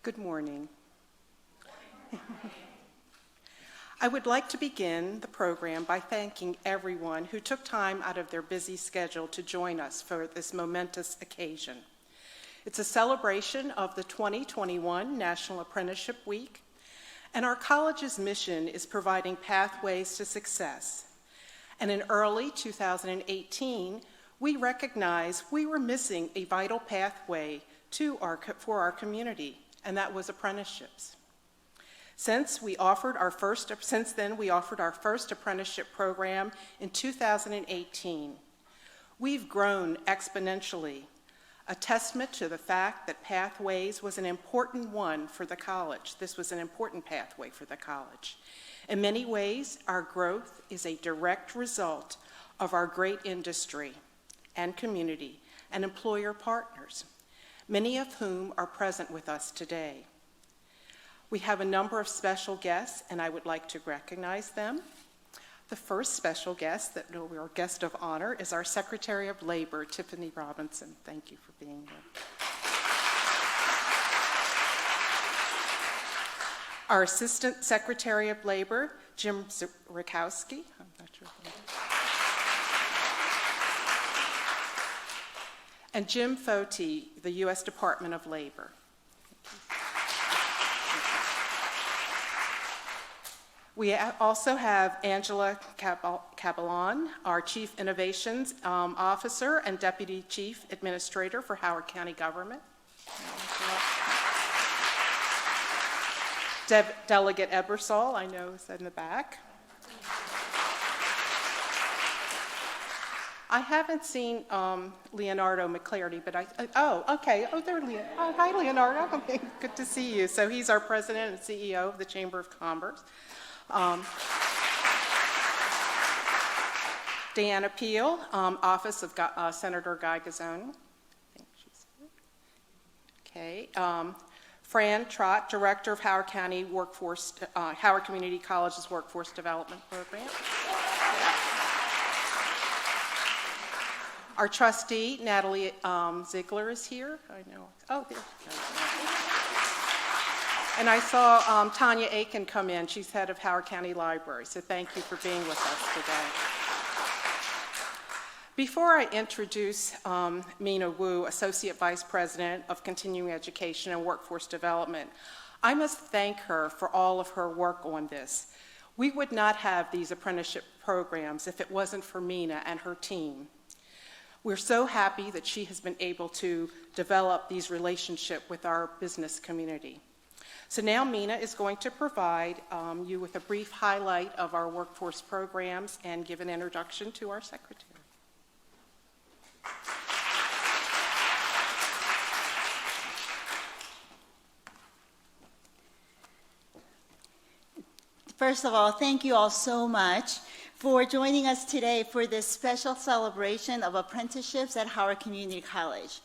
Good morning. I would like to begin the program by thanking everyone who took time out of their busy schedule to join us for this momentous occasion. It's a celebration of the 2021 National Apprenticeship Week, and our college's mission is providing pathways to success. And in early 2018, we recognized we were missing a vital pathway for our community, and that was apprenticeships. Since then, we offered our first apprenticeship program in 2018. We've grown exponentially, a testament to the fact that Pathways was an important one for the college. This was an important pathway for the college. In many ways, our growth is a direct result of our great industry and community and employer partners, many of whom are present with us today. We have a number of special guests, and I would like to recognize them. The first special guest, our guest of honor, is our Secretary of Labor, Tiffany Robinson. Thank you for being here. Our Assistant Secretary of Labor, Jim Rakowski. I'm not sure if and Jim Foti, the U.S. Department of Labor. We also have Angela Cabalon, our Chief Innovations Officer and Deputy Chief Administrator for Howard County Government. Delegate Ebersol, I know, is in the back. I haven't seen Leonardo McClarty, but okay. Oh, there, Leonardo. Oh, hi, Leonardo. Good to see you. So he's our President and CEO of the Chamber of Commerce. Deanna Peel, Office of Senator Guy Gazzone. I think she's here. Okay. Fran Trott, Director of Howard County Howard Community College's Workforce Development Program. Our trustee, Natalie Ziegler, is here. I know. Oh, there. And I saw Tanya Aiken come in. She's head of Howard County Library, so thank you for being with us today. Before I introduce Mina Wu, Associate Vice President of Continuing Education and Workforce Development, I must thank her for all of her work on this. We would not have these apprenticeship programs if it wasn't for Mina and her team. We're so happy that she has been able to develop these relationships with our business community. So now Mina is going to provide you with a brief highlight of our workforce programs and give an introduction to our secretary. First of all, thank you all so much for joining us today for this special celebration of apprenticeships at Howard Community College.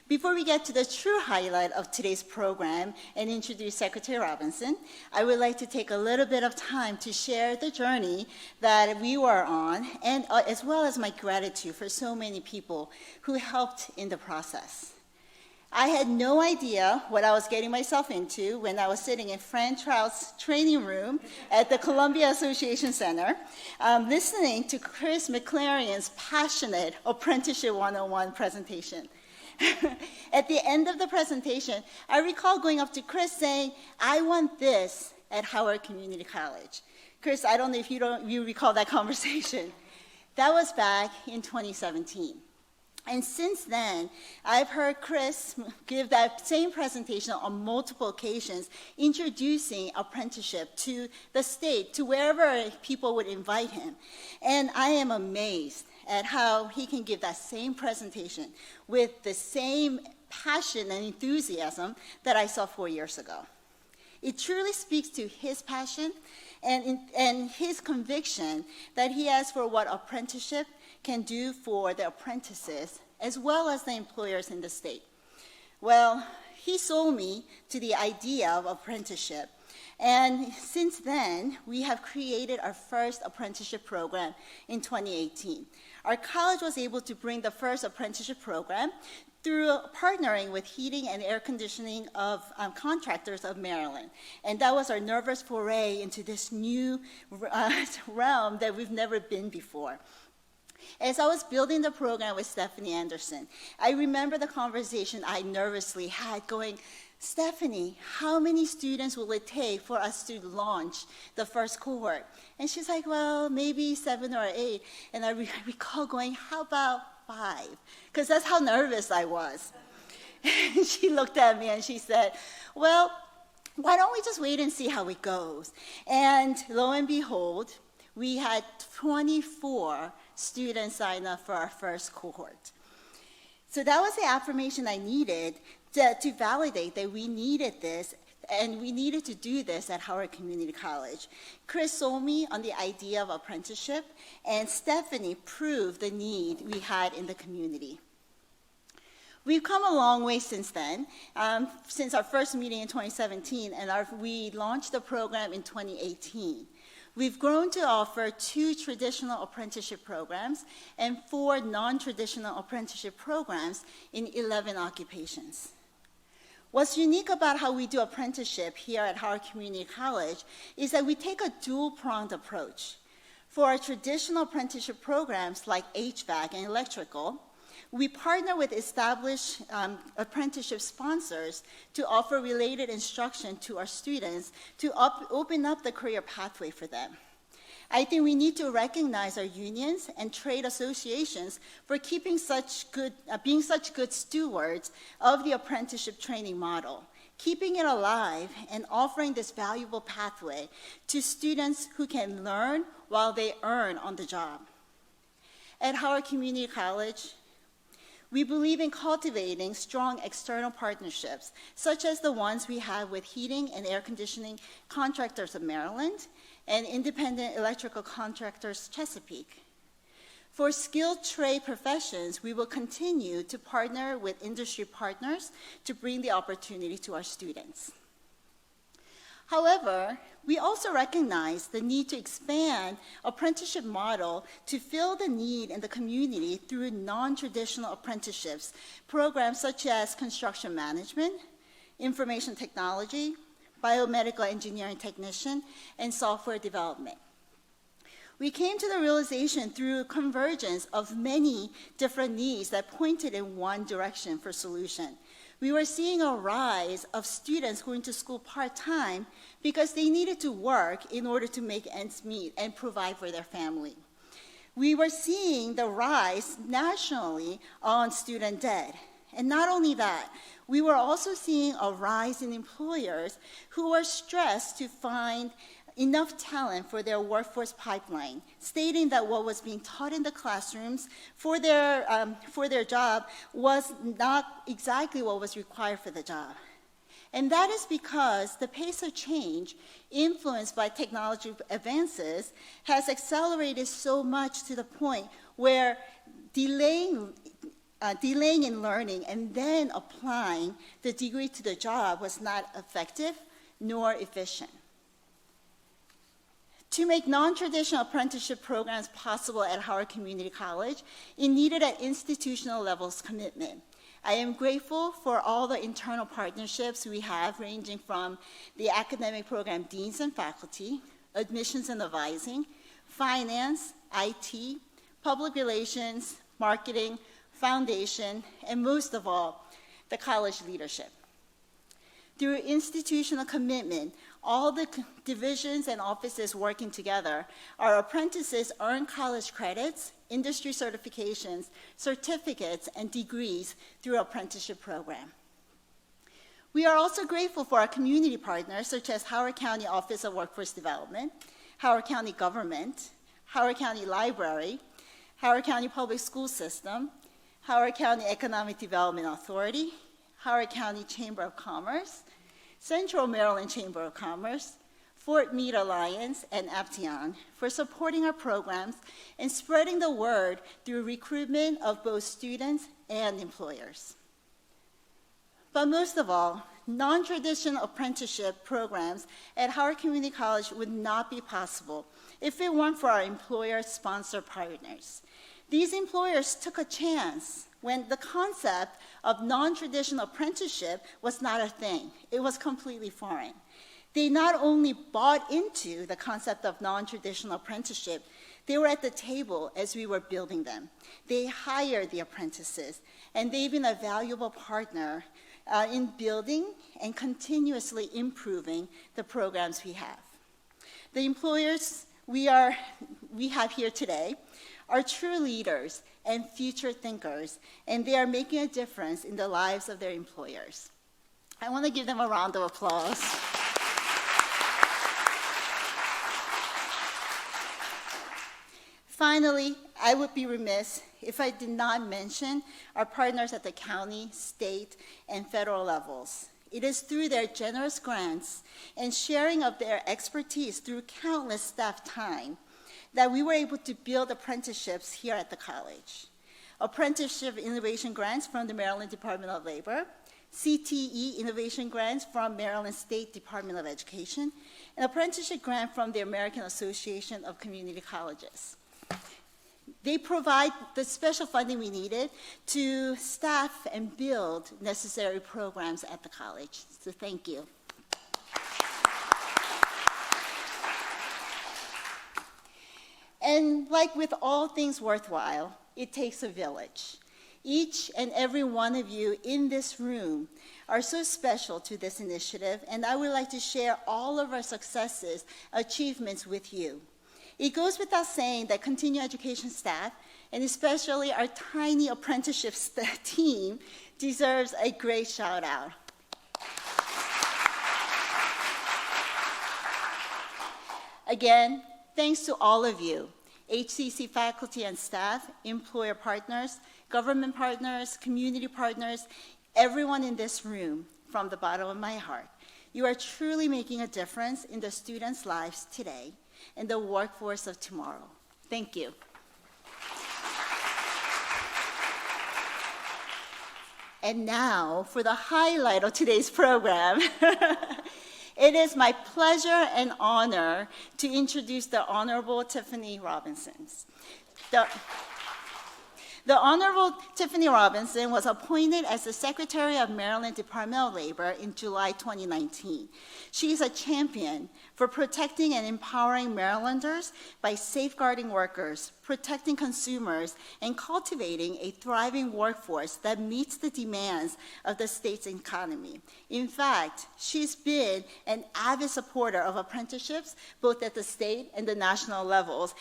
Before we get to the true highlight of today's program and introduce Secretary Robinson, I would like to take a little bit of time to share the journey that we were on, and as well as my gratitude for so many people who helped in the process. I had no idea what I was getting myself into when I was sitting in Fran Trout's training room at the Columbia Association Center, listening to Chris McLarian's passionate Apprenticeship 101 presentation. At the end of the presentation, I recall going up to Chris saying, "I want this at Howard Community College." Chris, I don't know if you recall that conversation. That was back in 2017. And since then, I've heard Chris give that same presentation on multiple occasions, introducing apprenticeship to the state, to wherever people would invite him. And I am amazed at how he can give that same presentation with the same passion and enthusiasm that I saw 4 years ago. It truly speaks to his passion and his conviction that he has for what apprenticeship can do for the apprentices as well as the employers in the state. Well, he sold me to the idea of apprenticeship. And since then, we have created our first apprenticeship program in 2018. Our college was able to bring the first apprenticeship program through partnering with heating and air conditioning of contractors of Maryland. And that was our nervous foray into this new realm that we've never been before. As I was building the program with Stephanie Anderson, I remember the conversation I nervously had going, Stephanie, how many students will it take for us to launch the first cohort? And she's like, well, maybe 7 or 8. And I recall going, how about 5? Because that's how nervous I was. And she looked at me and she said, well, why don't we just wait and see how it goes? And lo and behold, we had 24 students sign up for our first cohort. So that was the affirmation I needed to validate that we needed this, and we needed to do this at Howard Community College. Chris sold me on the idea of apprenticeship, and Stephanie proved the need we had in the community. We've come a long way since then, since our first meeting in 2017, and we launched the program in 2018. We've grown to offer 2 traditional apprenticeship programs and 4 non-traditional apprenticeship programs in 11 occupations. What's unique about how we do apprenticeship here at Howard Community College is that we take a dual-pronged approach. For our traditional apprenticeship programs like HVAC and electrical, we partner with established apprenticeship sponsors to offer related instruction to our students to open up the career pathway for them. I think we need to recognize our unions and trade associations for being such good stewards of the apprenticeship training model, keeping it alive and offering this valuable pathway to students who can learn while they earn on the job. At Howard Community College, we believe in cultivating strong external partnerships, such as the ones we have with heating and air conditioning contractors of Maryland and independent electrical contractors Chesapeake. For skilled trade professions, we will continue to partner with industry partners to bring the opportunity to our students. However, we also recognize the need to expand apprenticeship model to fill the need in the community through non-traditional apprenticeships, programs such as construction management, information technology, biomedical engineering technician, and software development. We came to the realization through convergence of many different needs that pointed in one direction for solution. We were seeing a rise of students going to school part-time because they needed to work in order to make ends meet and provide for their family. We were seeing the rise nationally on student debt. And not only that, we were also seeing a rise in employers who were stressed to find enough talent for their workforce pipeline, stating that what was being taught in the classrooms for their job was not exactly what was required for the job. And that is because the pace of change, influenced by technology advances, has accelerated so much to the point where delaying in learning and then applying the degree to the job was not effective nor efficient. To make non-traditional apprenticeship programs possible at Howard Community College, it needed an institutional levels commitment. I am grateful for all the internal partnerships we have, ranging from the academic program deans and faculty, admissions and advising, finance, IT, public relations, marketing, foundation, and most of all, the college leadership. Through institutional commitment, all the divisions and offices working together, our apprentices earn college credits, industry certifications, certificates, and degrees through our apprenticeship program. We are also grateful for our community partners, such as Howard County Office of Workforce Development, Howard County Government, Howard County Library, Howard County Public School System, Howard County Economic Development Authority, Howard County Chamber of Commerce, Central Maryland Chamber of Commerce, Fort Meade Alliance, and Aption for supporting our programs and spreading the word through recruitment of both students and employers. But most of all, non-traditional apprenticeship programs at Howard Community College would not be possible if it weren't for our employer-sponsor partners. These employers took a chance when the concept of non-traditional apprenticeship was not a thing. It was completely foreign. They not only bought into the concept of non-traditional apprenticeship, they were at the table as we were building them. They hired the apprentices, and they've been a valuable partner in building and continuously improving the programs we have. The employers we have here today are true leaders and future thinkers, and they are making a difference in the lives of their employers. I want to give them a round of applause. Finally, I would be remiss if I did not mention our partners at the county, state, and federal levels. It is through their generous grants and sharing of their expertise through countless staff time that we were able to build apprenticeships here at the college. Apprenticeship innovation grants from the Maryland Department of Labor, CTE innovation grants from Maryland State Department of Education, and apprenticeship grant from the American Association of Community Colleges. They provide the special funding we needed to staff and build necessary programs at the college. So thank you. And like with all things worthwhile, it takes a village. Each and every one of you in this room are so special to this initiative, and I would like to share all of our successes, achievements with you. It goes without saying that continuing education staff, and especially our tiny apprenticeship team, deserves a great shout out. Again, thanks to all of you, HCC faculty and staff, employer partners, government partners, community partners, everyone in this room, from the bottom of my heart. You are truly making a difference in the students' lives today and the workforce of tomorrow. Thank you. And now for the highlight of today's program. It is my pleasure and honor to introduce the Honorable Tiffany Robinson. The Honorable Tiffany Robinson was appointed as the Secretary of Maryland Department of Labor in July 2019. She is a champion for protecting and empowering Marylanders by safeguarding workers, protecting consumers, and cultivating a thriving workforce that meets the demands of the state's economy. In fact, she's been an avid supporter of apprenticeships, both at the state and the national levels,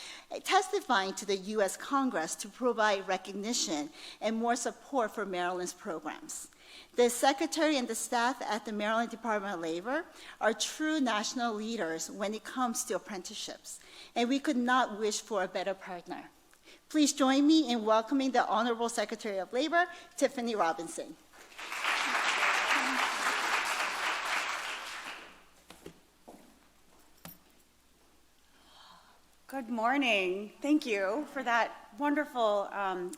testifying to the U.S. Congress to provide recognition and more support for Maryland's programs. The Secretary and the staff at the Maryland Department of Labor are true national leaders when it comes to apprenticeships, and we could not wish for a better partner. Please join me in welcoming the Honorable Secretary of Labor, Tiffany Robinson. Good morning. Thank you for that wonderful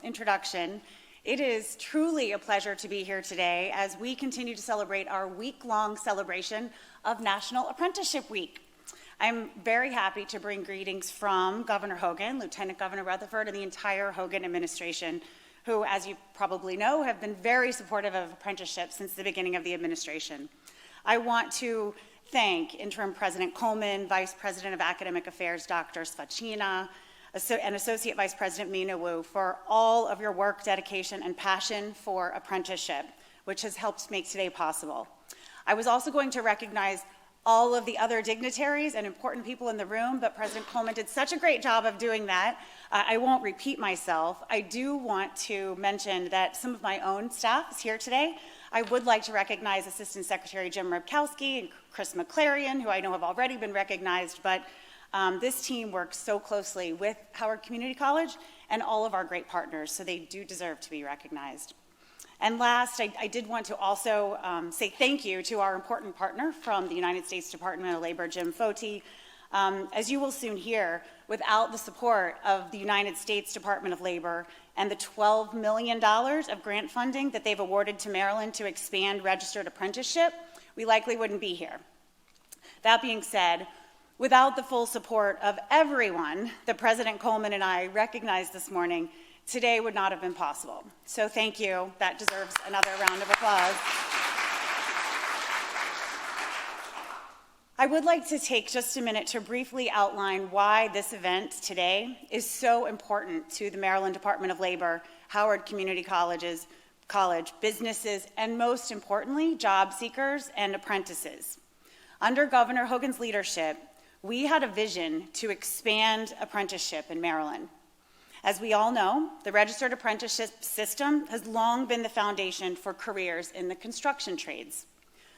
introduction. It is truly a pleasure to be here today as we continue to celebrate our week-long celebration of National Apprenticeship Week. I'm very happy to bring greetings from Governor Hogan, Lieutenant Governor Rutherford, and the entire Hogan administration, who, as you probably know, have been very supportive of apprenticeships since the beginning of the administration. I want to thank Interim President Coleman, Vice President of Academic Affairs, Dr. Svacina, and Associate Vice President Mina Wu for all of your work, dedication, and passion for apprenticeship, which has helped make today possible. I was also going to recognize all of the other dignitaries and important people in the room, but President Coleman did such a great job of doing that. I won't repeat myself. I do want to mention that some of my own staff is here today. I would like to recognize Assistant Secretary Jim Rybkowski and Chris McClarion, who I know have already been recognized, but this team works so closely with Howard Community College and all of our great partners, so they do deserve to be recognized. And last, I did want to also say thank you to our important partner from the United States Department of Labor, Jim Foti. As you will soon hear, without the support of the United States Department of Labor and the $12 million of grant funding that they've awarded to Maryland to expand registered apprenticeship, we likely wouldn't be here. That being said, without the full support of everyone that President Coleman and I recognized this morning, today would not have been possible. So thank you. That deserves another round of applause. I would like to take just a minute to briefly outline why this event today is so important to the Maryland Department of Labor, Howard Community College, businesses, and most importantly, job seekers and apprentices. Under Governor Hogan's leadership, we had a vision to expand apprenticeship in Maryland. As we all know, the registered apprenticeship system has long been the foundation for careers in the construction trades.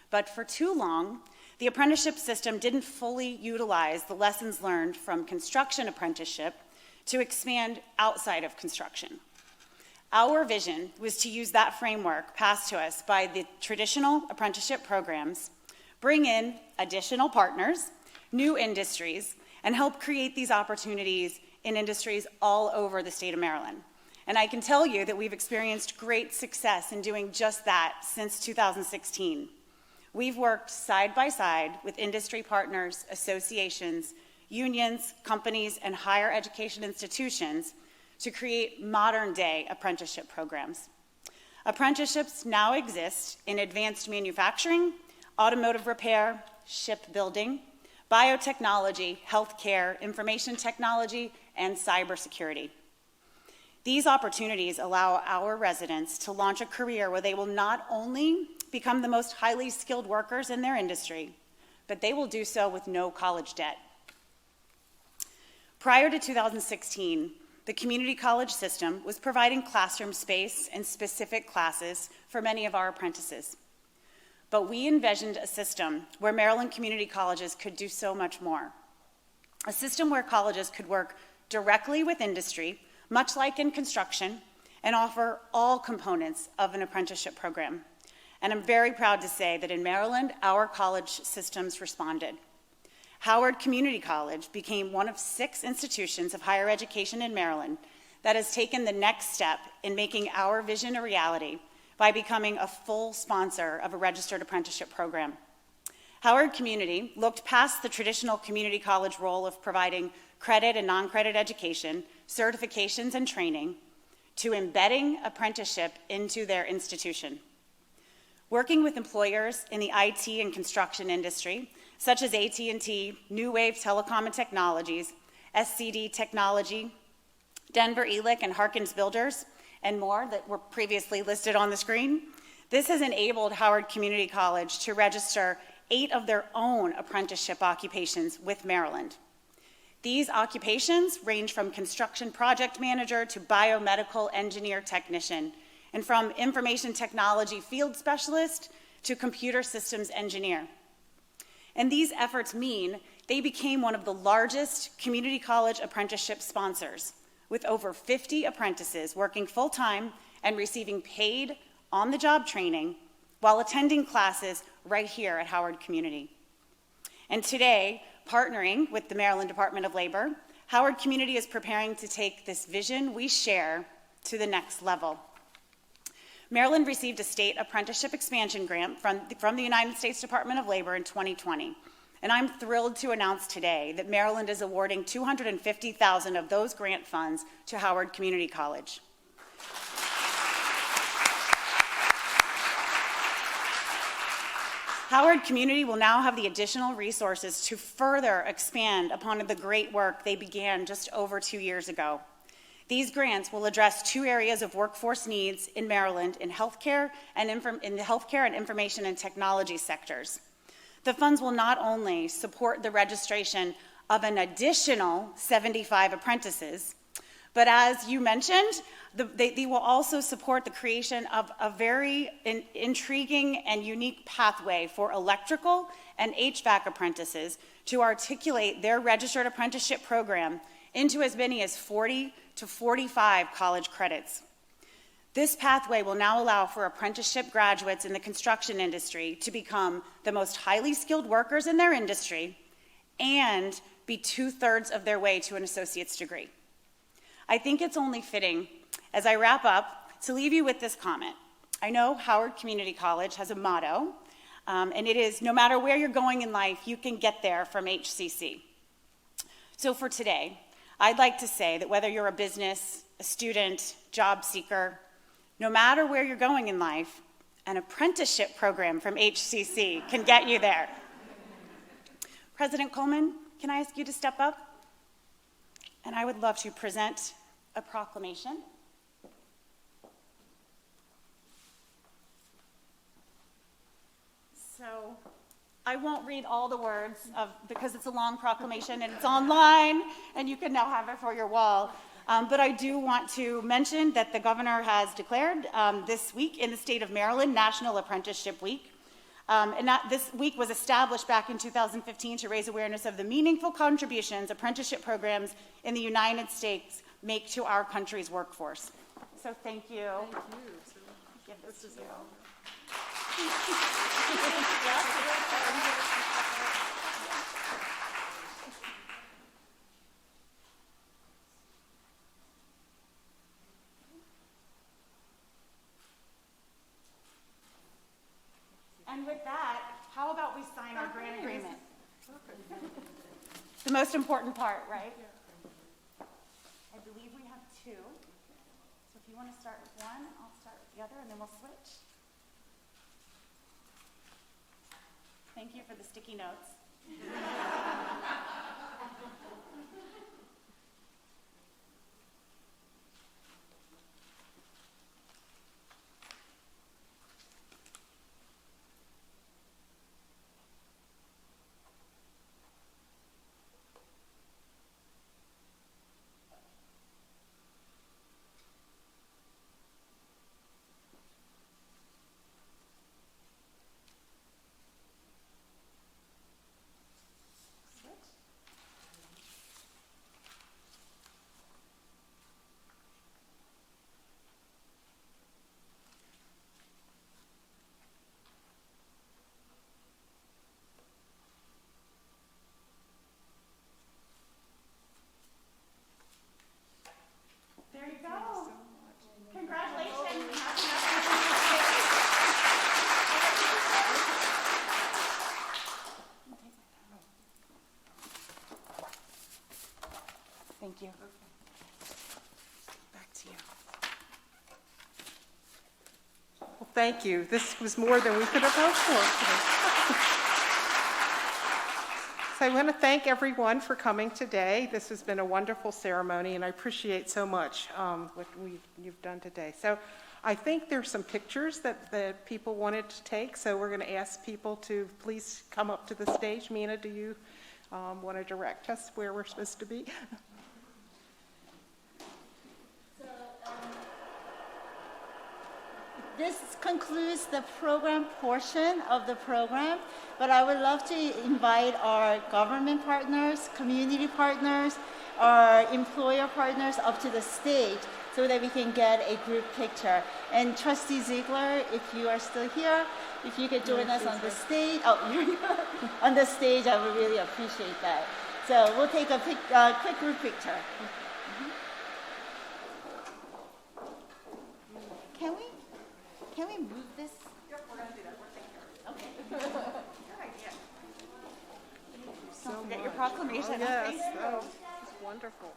But for too long, the apprenticeship system didn't fully utilize the lessons learned from construction apprenticeship to expand outside of construction. Our vision was to use that framework passed to us by the traditional apprenticeship programs, bring in additional partners, new industries, and help create these opportunities in industries all over the state of Maryland. And I can tell you that we've experienced great success in doing just that since 2016. We've worked side by side with industry partners, associations, unions, companies, and higher education institutions to create modern-day apprenticeship programs. Apprenticeships now exist in advanced manufacturing, automotive repair, shipbuilding, biotechnology, healthcare, information technology, and cybersecurity. These opportunities allow our residents to launch a career where they will not only become the most highly skilled workers in their industry, but they will do so with no college debt. Prior to 2016, the community college system was providing classroom space and specific classes for many of our apprentices. But we envisioned a system where Maryland community colleges could do so much more. A system where colleges could work directly with industry, much like in construction, and offer all components of an apprenticeship program. And I'm very proud to say that in Maryland, our college systems responded. Howard Community College became one of 6 institutions of higher education in Maryland that has taken the next step in making our vision a reality by becoming a full sponsor of a registered apprenticeship program. Howard Community looked past the traditional community college role of providing credit and non-credit education, certifications, and training to embedding apprenticeship into their institution. Working with employers in the IT and construction industry, such as AT&T, New Wave Telecom and Technologies, SCD Technology, Denver ELIC, and Harkins Builders, and more that were previously listed on the screen, this has enabled Howard Community College to register 8 of their own apprenticeship occupations with Maryland. These occupations range from construction project manager to biomedical engineer technician, and from information technology field specialist to computer systems engineer. And these efforts mean they became one of the largest community college apprenticeship sponsors, with over 50 apprentices working full-time and receiving paid on-the-job training while attending classes right here at Howard Community. And today, partnering with the Maryland Department of Labor, Howard Community is preparing to take this vision we share to the next level. Maryland received a state apprenticeship expansion grant from the United States Department of Labor in 2020. And I'm thrilled to announce today that Maryland is awarding $250,000 of those grant funds to Howard Community College. Howard Community will now have the additional resources to further expand upon the great work they began just over 2 years ago. These grants will address 2 areas of workforce needs in Maryland in healthcare and in the healthcare and information and technology sectors. The funds will not only support the registration of an additional 75 apprentices, but as you mentioned, they will also support the creation of a very intriguing and unique pathway for electrical and HVAC apprentices to articulate their registered apprenticeship program into as many as 40 to 45 college credits. This pathway will now allow for apprenticeship graduates in the construction industry to become the most highly skilled workers in their industry and be 2/3 of their way to an associate's degree. I think it's only fitting, as I wrap up, to leave you with this comment. I know Howard Community College has a motto, and it is, no matter where you're going in life, you can get there from HCC. So for today, I'd like to say that whether you're a business, a student, job seeker, no matter where you're going in life, an apprenticeship program from HCC can get you there. President Coleman, can I ask you to step up? And I would love to present a proclamation. So I won't read all the words because it's a long proclamation and it's online and you can now have it for your wall. But I do want to mention that the governor has declared this week in the state of Maryland National Apprenticeship Week. This week was established back in 2015 to raise awareness of the meaningful contributions apprenticeship programs in the United States make to our country's workforce. So thank you. Thank you. Give this to you. And with that, how about we sign our grant agreement? The most important part, right? I believe we have two. So if you want to start with one, I'll start with the other, and then we'll switch. Thank you for the sticky notes. There you go. Congratulations. Thank you. Back to you. Well, thank you. This was more than we could have hoped for. So I want to thank everyone for coming today. This has been a wonderful ceremony, and I appreciate so much what you've done today. So I think there's some pictures that people wanted to take, so we're going to ask people to please come up to the stage. Mina, do you want to direct us where we're supposed to be? This concludes the program portion of the program, but I would love to invite our government partners, community partners, our employer partners up to the stage so that we can get a group picture. And Trustee Ziegler, if you are still here, if you could join us on the stage, on the stage, I would really appreciate that. So we'll take a quick group picture. Can we move this? Yep, we're going to do that. We're taking care of it. Okay. Good idea. Don't forget your proclamation. Yes, oh, this is wonderful.